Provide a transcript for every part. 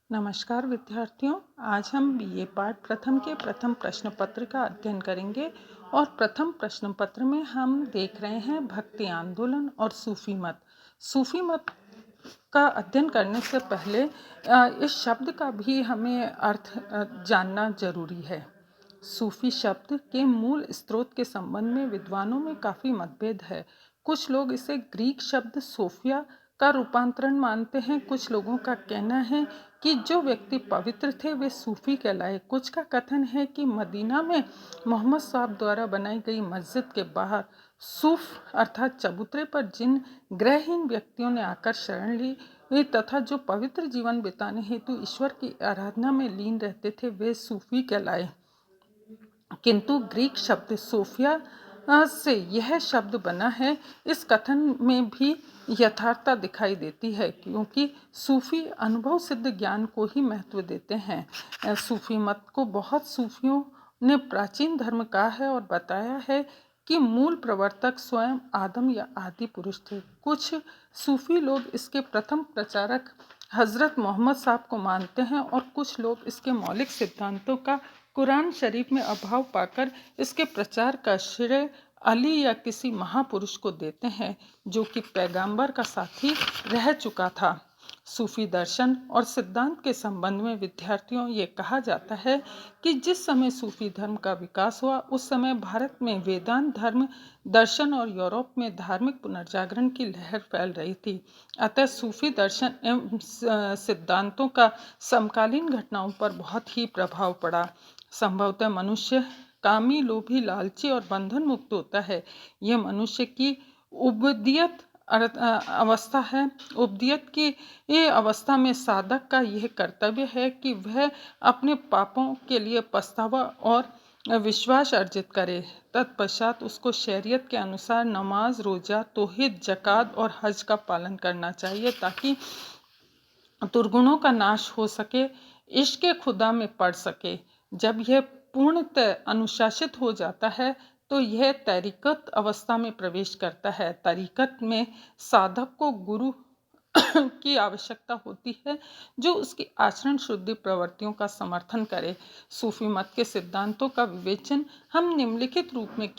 नमस्कार विद्यार्थियों। आज हम बीए पाठ प्रथम के प्रथम प्रश्न पत्र का अध्ययन करेंगे और प्रथम प्रश्न पत्र में हम देख रहे हैं भक्ति आंदोलन और सूफी मत। सूफी मत का अध्ययन करने से पहले इस शब्द का भी हमें अर्थ जानना जरूरी है। सूफी शब्द के मूल स्रोत के संबंध में विद्वानों में काफ़ी मतभेद है। कुछ लोग इसे ग्रीक शब्द सोफिया का रूपांतरण मानते हैं। कुछ लोगों का कहना है कि जो व्यक्ति पवित्र थे वे सूफी कहलाए। कुछ का कथन है कि मदीना में मोहम्मद साहब द्वारा बनाई गई मस्जिद के बाहर सूफ अर्थात चबूतरे पर जिन ग्रहहीन व्यक्तियों ने आकर शरण ली तथा जो पवित्र जीवन बिताने हेतु ईश्वर की आराधना में लीन रहते थे वे सूफी कहलाए। किंतु ग्रीक शब्द सोफिया से यह शब्द बना है, इस कथन में भी यथार्थता दिखाई देती है, क्योंकि सूफी अनुभव सिद्ध ज्ञान को ही महत्व देते हैं। सूफी मत को बहुत सूफियों ने प्राचीन धर्म कहा है और बताया है कि मूल प्रवर्तक स्वयं आदम या आदि पुरुष थे। कुछ सूफी लोग इसके प्रथम प्रचारक हजरत मोहम्मद साहब को मानते हैं और कुछ लोग इसके मौलिक सिद्धांतों का कुरान शरीफ में अभाव पाकर इसके प्रचार का श्रेय अली या किसी महापुरुष को देते हैं जो कि पैगंबर का साथी रह चुका था। सूफी दर्शन और सिद्धांत के संबंध में विद्यार्थियों ये कहा जाता है कि जिस समय सूफी धर्म का विकास हुआ उस समय भारत में वेदांत धर्म दर्शन और यूरोप में धार्मिक पुनर्जागरण की लहर फैल रही थी। अतः सूफी दर्शन एवं सिद्धांतों का समकालीन घटनाओं पर बहुत ही प्रभाव पड़ा। संभवतः मनुष्य कामी, लोभी, लालची और बंधन मुक्त होता है। यह मनुष्य की उबदियत अवस्था है। उबदियत की ये अवस्था में साधक का यह कर्तव्य है कि वह अपने पापों के लिए पछतावा और विश्वास अर्जित करे। तत्पश्चात उसको शरीयत के अनुसार नमाज, रोजा, तौहीद, जकात और हज का पालन करना चाहिए ताकि दुर्गुणों का नाश हो सके, इश्क खुदा में पड़ सके। जब यह पूर्णतः अनुशासित हो जाता है तो यह तरीकत अवस्था में प्रवेश करता है। तरीकत में साधक को गुरु की आवश्यकता होती है जो उसकी आचरण शुद्धि प्रवृत्तियों का समर्थन करे। सूफी मत के सिद्धांतों का विवेचन हम निम्नलिखित रूप में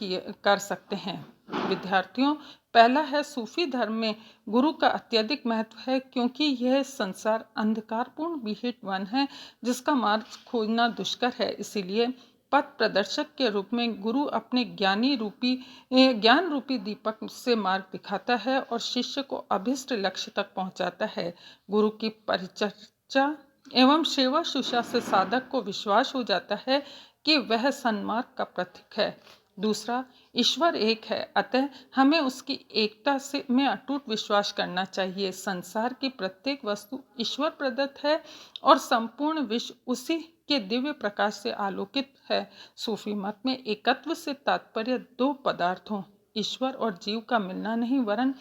कर सकते हैं। विद्यार्थियों, पहला है सूफी धर्म में गुरु का अत्यधिक महत्व है, क्योंकि यह संसार अंधकारपूर्ण विहित वन है जिसका मार्ग खोजना दुष्कर है। इसीलिए पथ प्रदर्शक के रूप में गुरु अपने ज्ञान रूपी दीपक से मार्ग दिखाता है और शिष्य को अभिष्ट लक्ष्य तक पहुंचाता है। गुरु की परिचर्चा एवं सेवा शुश्रूषा से साधक को विश्वास हो जाता है कि वह सन्मार्ग का प्रतीक है। दूसरा, ईश्वर एक है, अतः हमें उसकी एकता से में अटूट विश्वास करना चाहिए। संसार की प्रत्येक वस्तु ईश्वर प्रदत्त है और संपूर्ण विश्व उसी के दिव्य प्रकाश से आलोकित है। सूफी मत में एकत्व से तात्पर्य दो पदार्थों ईश्वर और जीव का मिलना नहीं वरन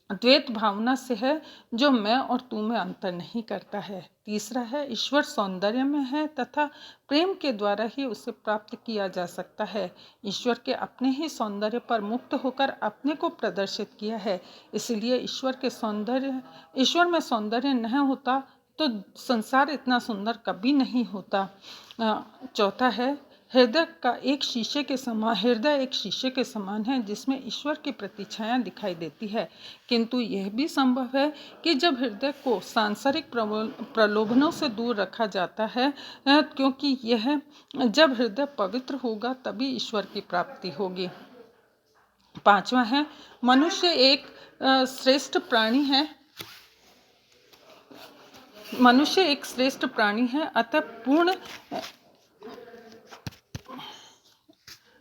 द्वैत भावना से है जो मैं और तू में अंतर नहीं करता है। तीसरा है ईश्वर सौंदर्य में है तथा प्रेम के द्वारा ही उसे प्राप्त किया जा सकता है। ईश्वर के अपने ही सौंदर्य पर मुक्त होकर अपने को प्रदर्शित किया है। इसलिए ईश्वर में सौंदर्य नहीं होता तो संसार इतना सुंदर कभी नहीं होता। चौथा है हृदय एक शीशे के समान है जिसमें ईश्वर की प्रतिछाया दिखाई देती है। किंतु यह भी संभव है कि जब हृदय को सांसारिक प्रलोभनों से दूर रखा जाता है, क्योंकि यह जब हृदय पवित्र होगा तभी ईश्वर की प्राप्ति होगी। पांचवा है मनुष्य एक श्रेष्ठ प्राणी है। मनुष्य एक श्रेष्ठ प्राणी है,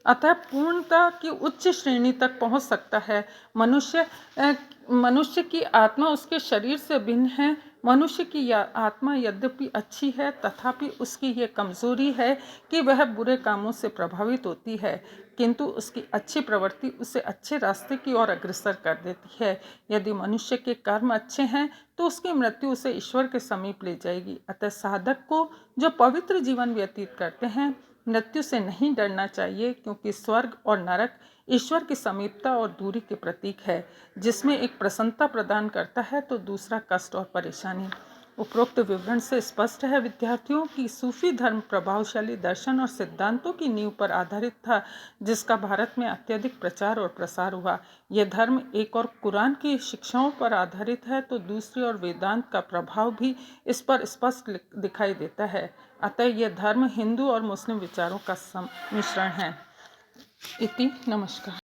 अतः पूर्णता की उच्च श्रेणी तक पहुंच सकता है। मनुष्य की आत्मा उसके शरीर से भिन्न है। मनुष्य की आत्मा यद्यपि अच्छी है तथापि उसकी ये कमजोरी है कि वह बुरे कामों से प्रभावित होती है, किंतु उसकी अच्छी प्रवृत्ति उसे अच्छे रास्ते की ओर अग्रसर कर देती है। यदि मनुष्य के कर्म अच्छे हैं तो उसकी मृत्यु उसे ईश्वर के समीप ले जाएगी। अतः साधक को जो पवित्र जीवन व्यतीत करते हैं मृत्यु से नहीं डरना चाहिए, क्योंकि स्वर्ग और नरक ईश्वर की समीपता और दूरी के प्रतीक है, जिसमें एक प्रसन्नता प्रदान करता है तो दूसरा कष्ट और परेशानी। उपरोक्त विवरण से स्पष्ट है विद्यार्थियों कि सूफी धर्म प्रभावशाली दर्शन और सिद्धांतों की नींव पर आधारित था, जिसका भारत में अत्यधिक प्रचार और प्रसार हुआ। यह धर्म एक और कुरान की शिक्षाओं पर आधारित है तो दूसरी ओर वेदांत का प्रभाव भी इस पर स्पष्ट दिखाई देता है। अतः यह धर्म हिंदू और मुस्लिम विचारों का मिश्रण है। इति नमस्कार।